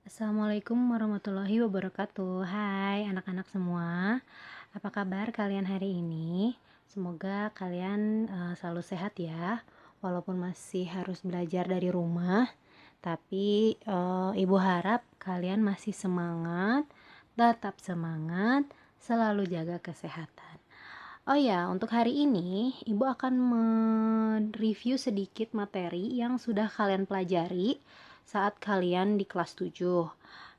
Assalamualaikum warahmatullahi wabarakatuh. Hai anak-anak semua, apa kabar kalian hari ini? Semoga kalian selalu sehat ya, walaupun masih harus belajar dari rumah. Tapi ibu harap kalian masih semangat, tetap semangat, selalu jaga kesehatan. Oh ya, untuk hari ini ibu akan mereview sedikit materi yang sudah kalian pelajari saat kalian di kelas 7.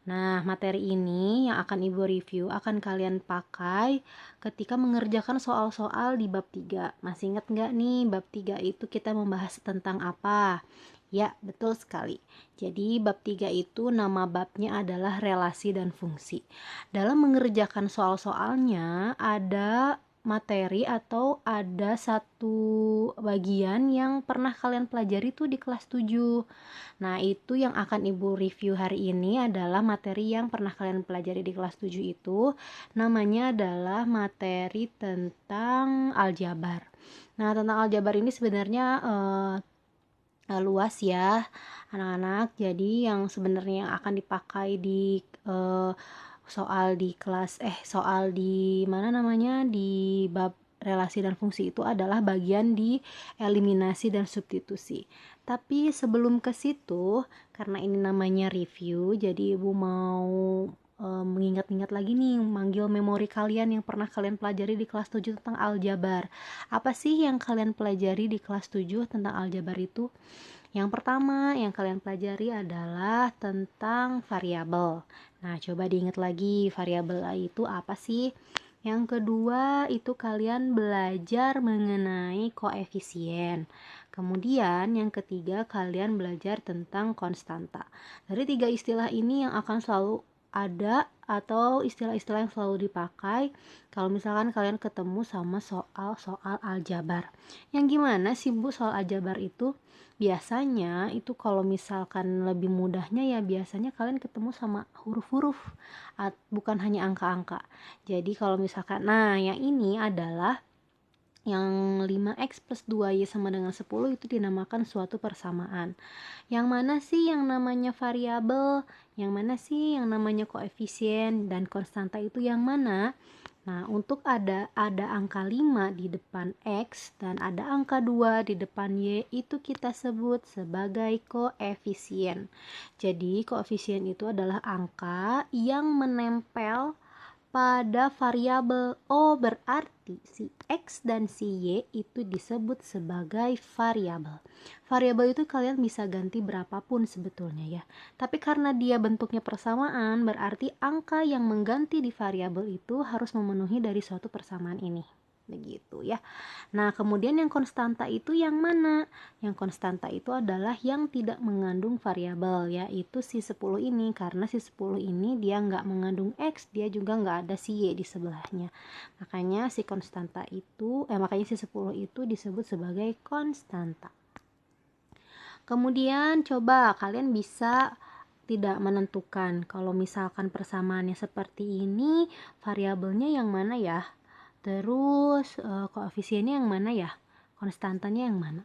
Nah, materi ini yang akan ibu review akan kalian pakai ketika mengerjakan soal-soal di bab 3. Masih ingat nggak nih, bab 3 itu kita membahas tentang apa? Ya, betul sekali. Jadi bab 3 itu nama babnya adalah relasi dan fungsi. Dalam mengerjakan soal-soalnya ada materi atau ada satu bagian yang pernah kalian pelajari tuh di kelas 7. Nah, itu yang akan Ibu review hari ini adalah materi yang pernah kalian pelajari di kelas 7 itu. Namanya adalah materi tentang aljabar. Nah, tentang aljabar ini sebenarnya luas ya anak-anak. Jadi yang sebenarnya yang akan dipakai di soal di kelas soal di mana namanya di bab relasi dan fungsi itu adalah bagian di eliminasi dan substitusi. Tapi sebelum ke situ, karena ini namanya review, jadi ibu mau mengingat-ingat lagi nih, manggil memori kalian yang pernah kalian pelajari di kelas 7 tentang aljabar. Apa sih yang kalian pelajari di kelas 7 tentang aljabar itu? Yang pertama yang kalian pelajari adalah tentang variabel. Nah, coba diingat lagi variabel itu apa sih? Yang kedua itu kalian belajar mengenai koefisien. Kemudian yang ketiga kalian belajar tentang konstanta. Dari tiga istilah ini yang akan selalu ada atau istilah-istilah yang selalu dipakai kalau misalkan kalian ketemu sama soal-soal aljabar. Yang gimana sih Bu soal aljabar itu? Biasanya itu kalau misalkan lebih mudahnya ya biasanya kalian ketemu sama huruf-huruf, bukan hanya angka-angka. Jadi kalau misalkan, nah yang ini adalah yang 5x plus 2y sama dengan 10 itu dinamakan suatu persamaan. Yang mana sih yang namanya variabel, yang mana sih yang namanya koefisien, dan konstanta itu yang mana? Nah, untuk ada angka 5 di depan X dan ada angka 2 di depan Y itu kita sebut sebagai koefisien. Jadi, koefisien itu adalah angka yang menempel pada variabel. Oh, berarti si X dan si Y itu disebut sebagai variabel. Variabel itu kalian bisa ganti berapapun sebetulnya ya. Tapi karena dia bentuknya persamaan, berarti angka yang mengganti di variabel itu harus memenuhi dari suatu persamaan ini. Begitu ya. Nah, kemudian yang konstanta itu yang mana? Yang konstanta itu adalah yang tidak mengandung variabel, yaitu si 10 ini. Karena si 10 ini dia nggak mengandung X, dia juga nggak ada si Y di sebelahnya. Makanya si konstanta itu, makanya si 10 itu disebut sebagai konstanta. Kemudian coba kalian bisa tidak menentukan. Kalau misalkan persamaannya seperti ini, variabelnya yang mana ya? Terus koefisiennya yang mana ya? Konstantanya yang mana?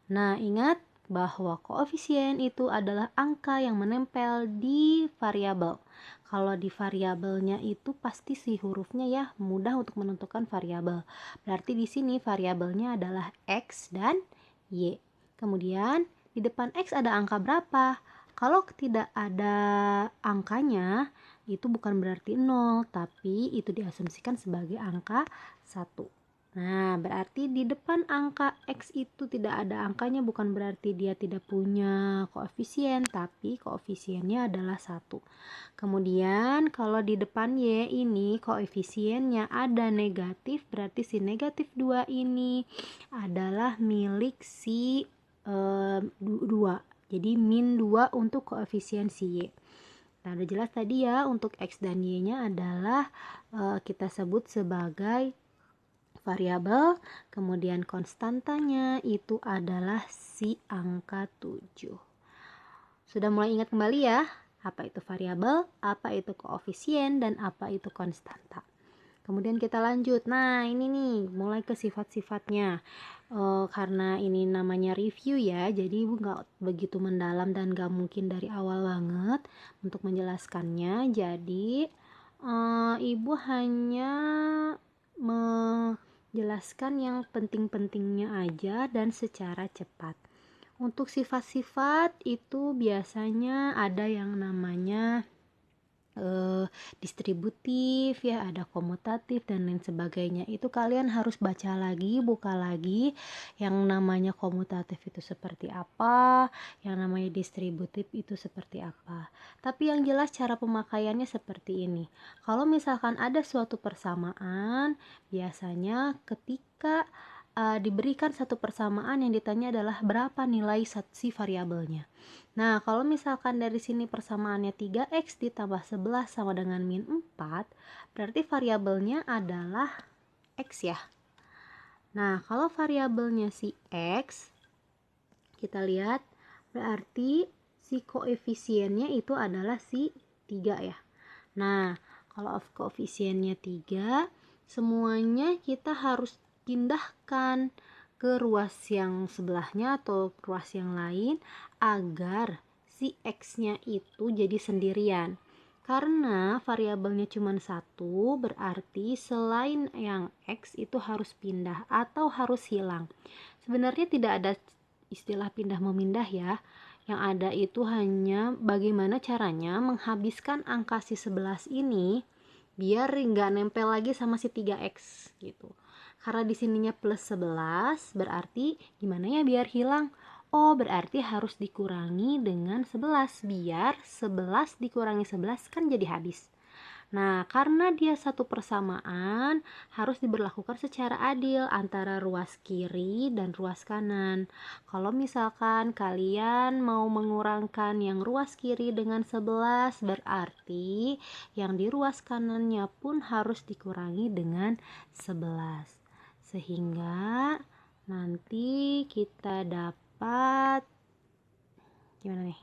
Nah, ingat bahwa koefisien itu adalah angka yang menempel di variabel. Kalau di variabelnya itu pasti si hurufnya ya mudah untuk menentukan variabel. Berarti di sini variabelnya adalah X dan Y. Kemudian di depan X ada angka berapa? Kalau tidak ada angkanya, itu bukan berarti 0, tapi itu diasumsikan sebagai angka 1. Nah, berarti di depan angka X itu tidak ada angkanya bukan berarti dia tidak punya koefisien, tapi koefisiennya adalah 1. Kemudian kalau di depan Y ini koefisiennya ada negatif, berarti si negatif 2 ini adalah milik si 2. Jadi min 2 untuk koefisien si Y. Nah, udah jelas tadi ya, untuk X dan Y-nya adalah kita sebut sebagai variabel, kemudian konstantanya itu adalah si angka 7. Sudah mulai ingat kembali ya, apa itu variabel, apa itu koefisien, dan apa itu konstanta. Kemudian kita lanjut. Nah, ini nih mulai ke sifat-sifatnya. Karena ini namanya review ya, jadi Ibu nggak begitu mendalam dan nggak mungkin dari awal banget untuk menjelaskannya. Jadi, Ibu hanya menjelaskan yang penting-pentingnya aja dan secara cepat. Untuk sifat-sifat itu biasanya ada yang namanya distributif ya, ada komutatif dan lain sebagainya. Itu kalian harus baca lagi, buka lagi yang namanya komutatif itu seperti apa, yang namanya distributif itu seperti apa. Tapi yang jelas cara pemakaiannya seperti ini. Kalau misalkan ada suatu persamaan, biasanya ketika diberikan satu persamaan yang ditanya adalah berapa nilai si variabelnya. Nah, kalau misalkan dari sini persamaannya 3x ditambah 11 sama dengan min 4, berarti variabelnya adalah x ya. Nah, kalau variabelnya si x, kita lihat berarti si koefisiennya itu adalah si 3 ya. Nah, kalau koefisiennya 3, semuanya kita harus pindahkan ke ruas yang sebelahnya atau ruas yang lain agar si x-nya itu jadi sendirian. Karena variabelnya cuma satu, berarti selain yang x itu harus pindah atau harus hilang. Sebenarnya tidak ada istilah pindah memindah ya. Yang ada itu hanya bagaimana caranya menghabiskan angka si 11 ini biar nggak nempel lagi sama si 3x gitu. Karena di sininya plus 11, berarti gimana ya biar hilang? Oh, berarti harus dikurangi dengan 11, biar 11 dikurangi 11 kan jadi habis. Nah, karena dia satu persamaan, harus diberlakukan secara adil antara ruas kiri dan ruas kanan. Kalau misalkan kalian mau mengurangkan yang ruas kiri dengan 11, berarti yang di ruas kanannya pun harus dikurangi dengan 11. Sehingga nanti kita dapat gimana nih?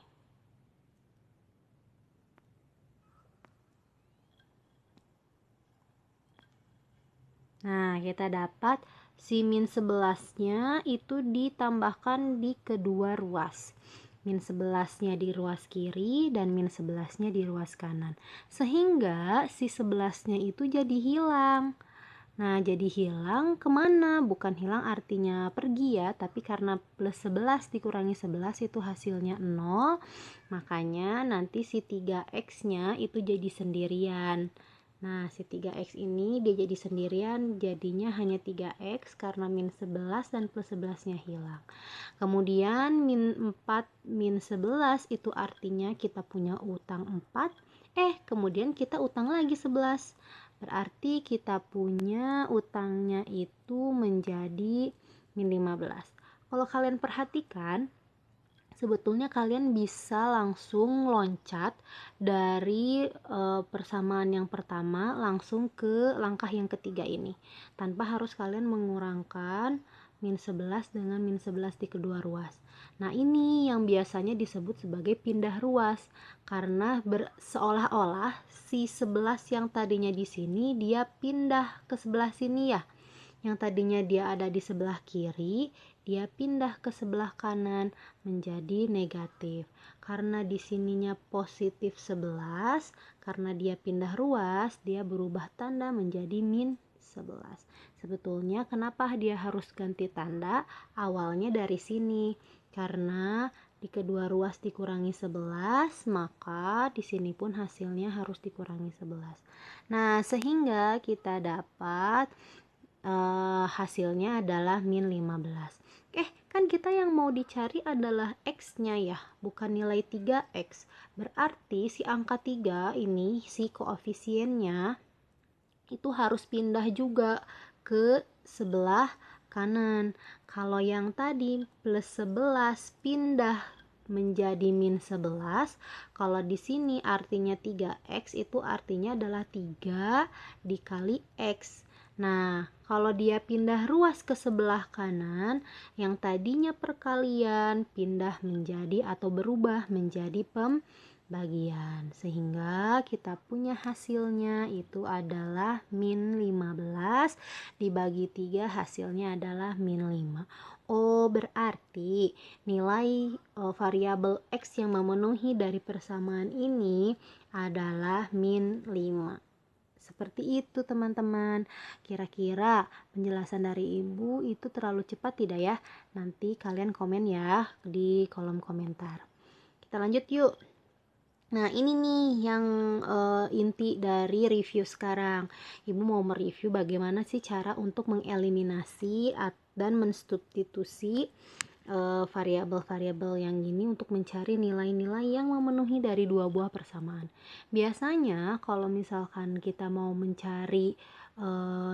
Nah, kita dapat si min 11-nya itu ditambahkan di kedua ruas. Min 11-nya di ruas kiri dan min 11-nya di ruas kanan. Sehingga si 11-nya itu jadi hilang. Nah, jadi hilang kemana? Bukan hilang artinya pergi ya, tapi karena plus 11 dikurangi 11 itu hasilnya 0, makanya nanti si 3x-nya itu jadi sendirian. Nah, si 3x ini dia jadi sendirian, jadinya hanya 3x karena min 11 dan plus 11-nya hilang. Kemudian min 4, min 11 itu artinya kita punya utang 4. Kemudian kita utang lagi 11. Berarti kita punya utangnya itu menjadi min 15. Kalau kalian perhatikan, sebetulnya kalian bisa langsung loncat dari persamaan yang pertama langsung ke langkah yang ketiga ini tanpa harus kalian mengurangkan min 11 dengan min 11 di kedua ruas. Nah, ini yang biasanya disebut sebagai pindah ruas karena seolah-olah si 11 yang tadinya di sini dia pindah ke sebelah sini ya. Yang tadinya dia ada di sebelah kiri, dia pindah ke sebelah kanan menjadi negatif. Karena di sininya positif 11, karena dia pindah ruas, dia berubah tanda menjadi min 11. Sebetulnya kenapa dia harus ganti tanda? Awalnya dari sini. Karena di kedua ruas dikurangi 11, maka di sini pun hasilnya harus dikurangi 11. Nah, sehingga kita dapat hasilnya adalah min 15. Kan kita yang mau dicari adalah x-nya ya, bukan nilai 3x. Berarti si angka 3 ini, si koefisiennya itu harus pindah juga ke sebelah kanan. Kalau yang tadi plus 11 pindah menjadi min 11, kalau di sini artinya 3x itu artinya adalah 3 dikali x. Nah, kalau dia pindah ruas ke sebelah kanan, yang tadinya perkalian pindah menjadi atau berubah menjadi bagian, sehingga kita punya hasilnya itu adalah min 15 dibagi 3 hasilnya adalah min 5. Oh, berarti nilai variabel X yang memenuhi dari persamaan ini adalah min 5. Seperti itu teman-teman. Kira-kira penjelasan dari Ibu itu terlalu cepat tidak ya? Nanti kalian komen ya di kolom komentar. Kita lanjut yuk. Nah, ini nih yang inti dari review sekarang. Ibu mau mereview bagaimana sih cara untuk mengeliminasi dan mensubstitusi variabel-variabel yang gini untuk mencari nilai-nilai yang memenuhi dari dua buah persamaan. Biasanya kalau misalkan kita mau mencari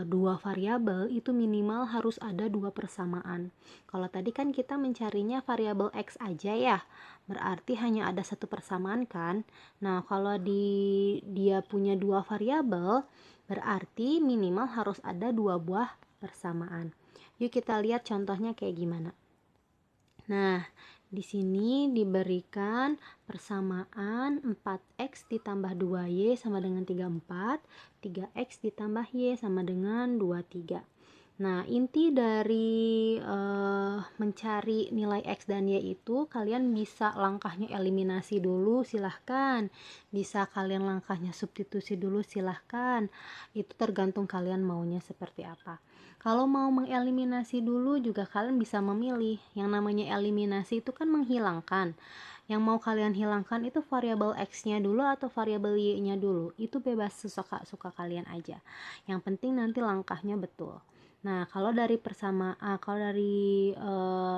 dua variabel itu minimal harus ada dua persamaan. Kalau tadi kan kita mencarinya variabel X aja ya, berarti hanya ada satu persamaan kan. Nah, kalau dia punya dua variabel, berarti minimal harus ada dua buah persamaan. Yuk kita lihat contohnya kayak gimana. Nah, di sini diberikan persamaan 4x ditambah 2y sama dengan 34, 3x ditambah y sama dengan 23. Nah, inti dari mencari nilai x dan y itu kalian bisa langkahnya eliminasi dulu, silahkan. Bisa kalian langkahnya substitusi dulu, silahkan. Itu tergantung kalian maunya seperti apa. Kalau mau mengeliminasi dulu juga kalian bisa memilih. Yang namanya eliminasi itu kan menghilangkan. Yang mau kalian hilangkan itu variabel x-nya dulu atau variabel y-nya dulu. Itu bebas suka kalian aja. Yang penting nanti langkahnya betul. Nah, kalau dari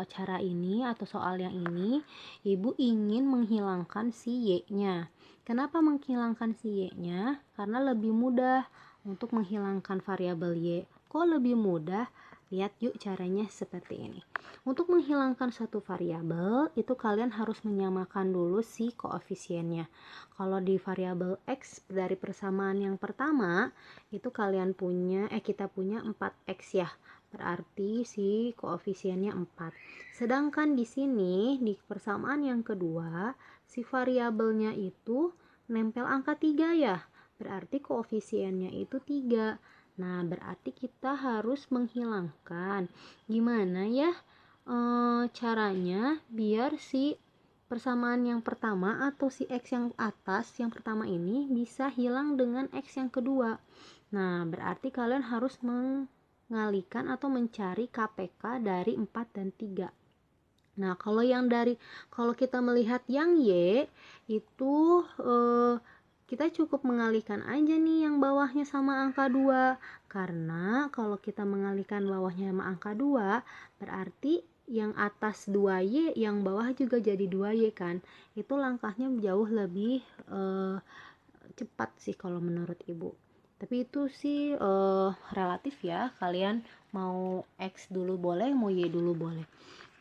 cara ini atau soal yang ini, Ibu ingin menghilangkan si y-nya. Kenapa menghilangkan si y-nya? Karena lebih mudah untuk menghilangkan variabel y. Kok lebih mudah? Lihat yuk caranya seperti ini. Untuk menghilangkan satu variabel, itu kalian harus menyamakan dulu si koefisiennya. Kalau di variabel x dari persamaan yang pertama, itu kita punya 4x ya. Berarti si koefisiennya 4. Sedangkan di sini di persamaan yang kedua, si variabelnya itu nempel angka 3 ya. Berarti koefisiennya itu 3. Nah, berarti kita harus menghilangkan. Gimana ya caranya biar si persamaan yang pertama atau si X yang atas yang pertama ini bisa hilang dengan X yang kedua. Nah, berarti kalian harus mengalihkan atau mencari KPK dari 4 dan 3. Nah, kalau kita melihat yang Y itu kita cukup mengalihkan aja nih yang bawahnya sama angka 2. Karena kalau kita mengalihkan bawahnya sama angka 2, berarti yang atas 2Y, yang bawah juga jadi 2Y kan. Itu langkahnya jauh lebih cepat sih kalau menurut Ibu. Tapi itu sih relatif ya. Kalian mau X dulu boleh, mau Y dulu boleh.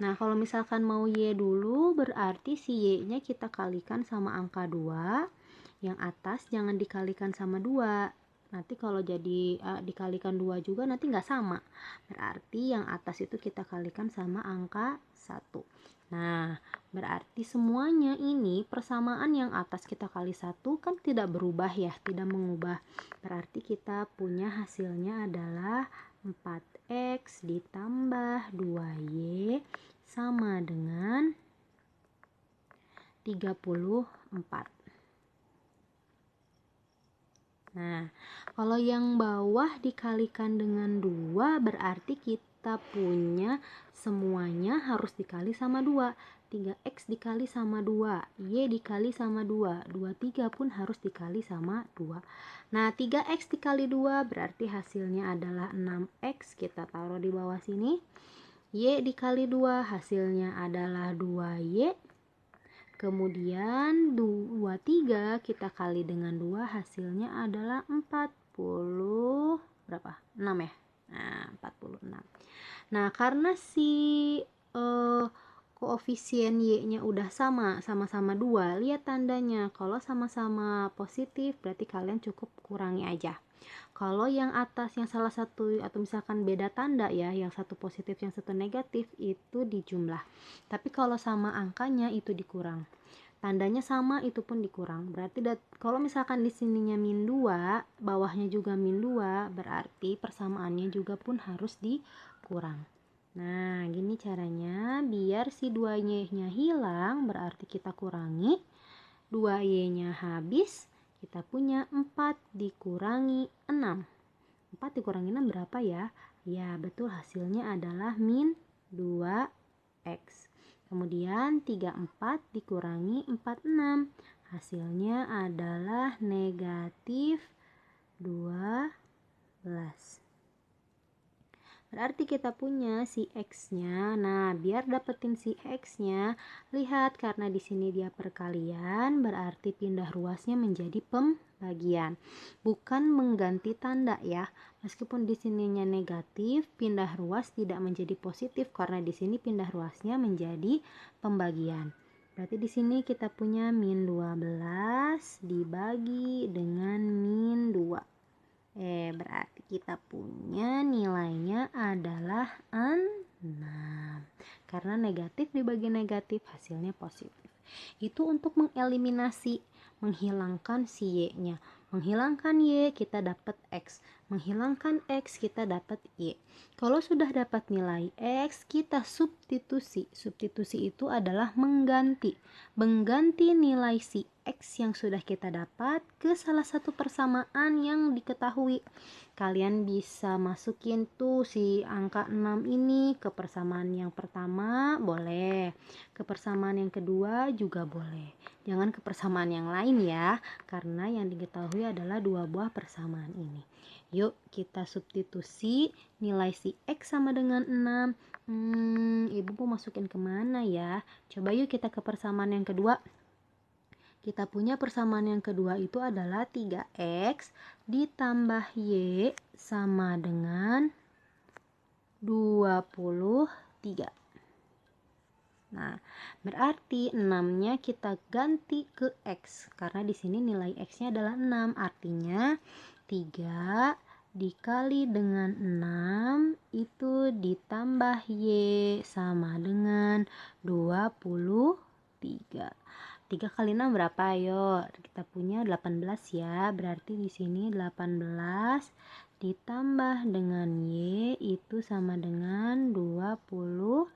Nah, kalau misalkan mau Y dulu, berarti si Y-nya kita kalikan sama angka 2. Yang atas jangan dikalikan sama 2. Nanti kalau jadi dikalikan 2 juga nanti nggak sama. Berarti yang atas itu kita kalikan sama angka 1. Nah, berarti semuanya ini persamaan yang atas kita kali 1 kan tidak berubah ya, tidak mengubah. Berarti kita punya hasilnya adalah 4x ditambah 2y sama dengan 34. Nah, kalau yang bawah dikalikan dengan 2 berarti kita punya semuanya harus dikali sama 2. 3x dikali sama 2, y dikali sama 2, 23 pun harus dikali sama 2. Nah, 3x dikali 2 berarti hasilnya adalah 6x, kita taruh di bawah sini. Y dikali 2 hasilnya adalah 2y. Kemudian 23 kita kali dengan 2 hasilnya adalah 40 berapa? 6 ya. Nah, 46. Nah, karena si koefisien y-nya udah sama-sama 2, lihat tandanya. Kalau sama-sama positif berarti kalian cukup kurangi aja. Kalau yang atas yang salah satu atau misalkan beda tanda ya, yang satu positif yang satu negatif itu dijumlah. Tapi kalau sama angkanya itu dikurang. tandanya sama itu pun dikurang. Berarti kalau misalkan di sininya min 2, bawahnya juga min 2, berarti persamaannya juga pun harus dikurang. Nah, gini caranya biar si 2y-nya hilang, berarti kita kurangi 2y-nya habis, kita punya 4 dikurangi 6. 4 dikurangi 6 berapa ya? Ya, betul, hasilnya adalah min 2x. Kemudian 34 dikurangi 46. Hasilnya adalah negatif 12. Berarti kita punya si X-nya. Nah, biar dapetin si X-nya, lihat karena di sini dia perkalian, berarti pindah ruasnya menjadi pembagian. Bukan mengganti tanda ya. Meskipun di sininya negatif, pindah ruas tidak menjadi positif karena di sini pindah ruasnya menjadi pembagian. Berarti di sini kita punya min 12 dibagi dengan min 2. Berarti kita punya nilainya adalah 6. Karena negatif dibagi negatif hasilnya positif. Itu untuk mengeliminasi, menghilangkan si Y-nya. Menghilangkan Y kita dapat X. Menghilangkan X kita dapat Y. Kalau sudah dapat nilai X, kita substitusi. Substitusi itu adalah mengganti nilai si X yang sudah kita dapat ke salah satu persamaan yang diketahui. Kalian bisa masukin tuh si angka 6 ini ke persamaan yang pertama, boleh. Ke persamaan yang kedua juga boleh. Jangan ke persamaan yang lain ya, karena yang diketahui adalah 2 buah persamaan ini. Yuk kita substitusi nilai si X sama dengan 6. Ibu mau masukin kemana ya? Coba yuk kita ke persamaan yang kedua. Kita punya persamaan yang kedua itu adalah 3x ditambah y sama dengan 23. Nah, berarti 6-nya kita ganti ke x karena di sini nilai x-nya adalah 6. Artinya 3 dikali dengan 6 itu ditambah y sama dengan 23. 3 kali 6 berapa? Ayo, kita punya 18 ya. Berarti di sini 18 ditambah dengan Y itu sama dengan 23.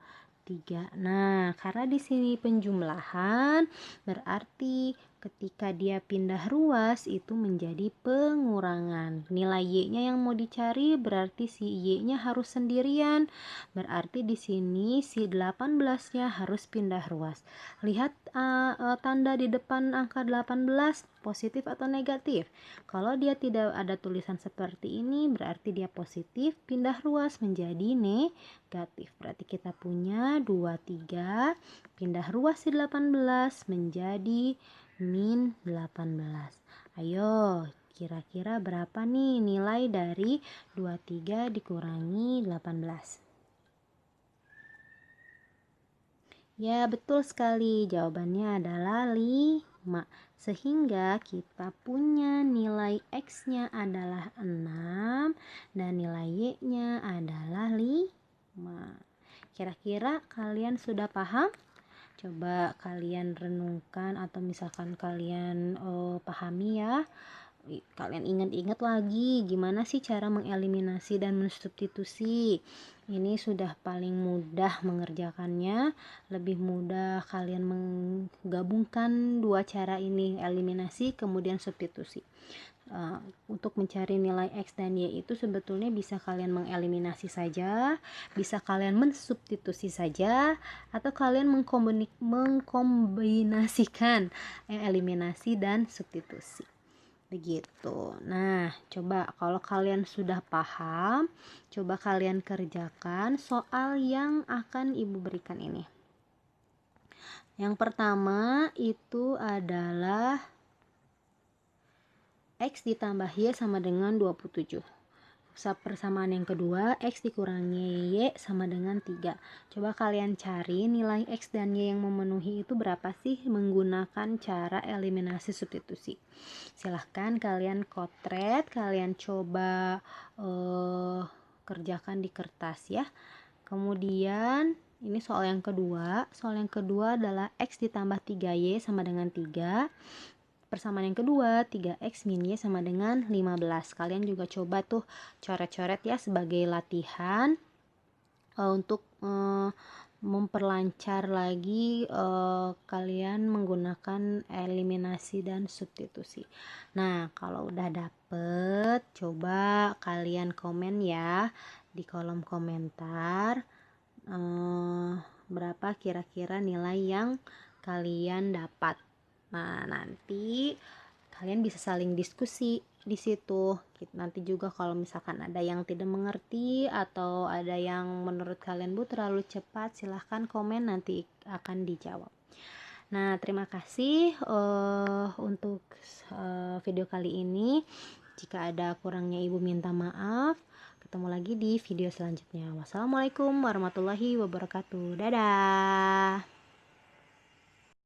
Nah, karena di sini penjumlahan, berarti ketika dia pindah ruas itu menjadi pengurangan. Nilai Y-nya yang mau dicari berarti si Y-nya harus sendirian. Berarti di sini si 18-nya harus pindah ruas. Lihat tanda di depan angka 18 positif atau negatif. Kalau dia tidak ada tulisan seperti ini berarti dia positif, pindah ruas menjadi negatif. Berarti kita punya 23 pindah ruas di 18 menjadi min 18. Ayo, kira-kira berapa nih nilai dari 23 dikurangi 18? Ya, betul sekali. Jawabannya adalah 5. Sehingga kita punya nilai X-nya adalah 6 dan nilai Y-nya adalah 5. Kira-kira kalian sudah paham? Coba kalian renungkan atau misalkan kalian pahami ya. Kalian ingat-ingat lagi gimana sih cara mengeliminasi dan mensubstitusi. Ini sudah paling mudah mengerjakannya. Lebih mudah kalian menggabungkan dua cara ini, eliminasi kemudian substitusi. Untuk mencari nilai X dan Y itu sebetulnya bisa kalian mengeliminasi saja, bisa kalian mensubstitusi saja, atau kalian mengkombinasikan eliminasi dan substitusi. Begitu. Nah, coba kalau kalian sudah paham, coba kalian kerjakan soal yang akan Ibu berikan ini. Yang pertama itu adalah X ditambah Y sama dengan 27. Persamaan yang kedua, X dikurangi Y sama dengan 3. Coba kalian cari nilai X dan Y yang memenuhi itu berapa sih menggunakan cara eliminasi substitusi. Silahkan kalian kotret, kalian coba kerjakan di kertas ya. Kemudian Ini soal yang kedua. Soal yang kedua adalah X ditambah 3Y sama dengan 3. Persamaan yang kedua, 3X min Y sama dengan 15. Kalian juga coba tuh coret-coret ya sebagai latihan untuk memperlancar lagi kalian menggunakan eliminasi dan substitusi. Nah, kalau udah dapet, coba kalian komen ya di kolom komentar berapa kira-kira nilai yang kalian dapat. Nah, nanti kalian bisa saling diskusi di situ. Nanti juga kalau misalkan ada yang tidak mengerti atau ada yang menurut kalian terlalu cepat, silahkan komen, nanti akan dijawab. Nah, terima kasih untuk video kali ini. Jika ada kurangnya Ibu minta maaf. Ketemu lagi di video selanjutnya. Wassalamualaikum warahmatullahi wabarakatuh. Dadah.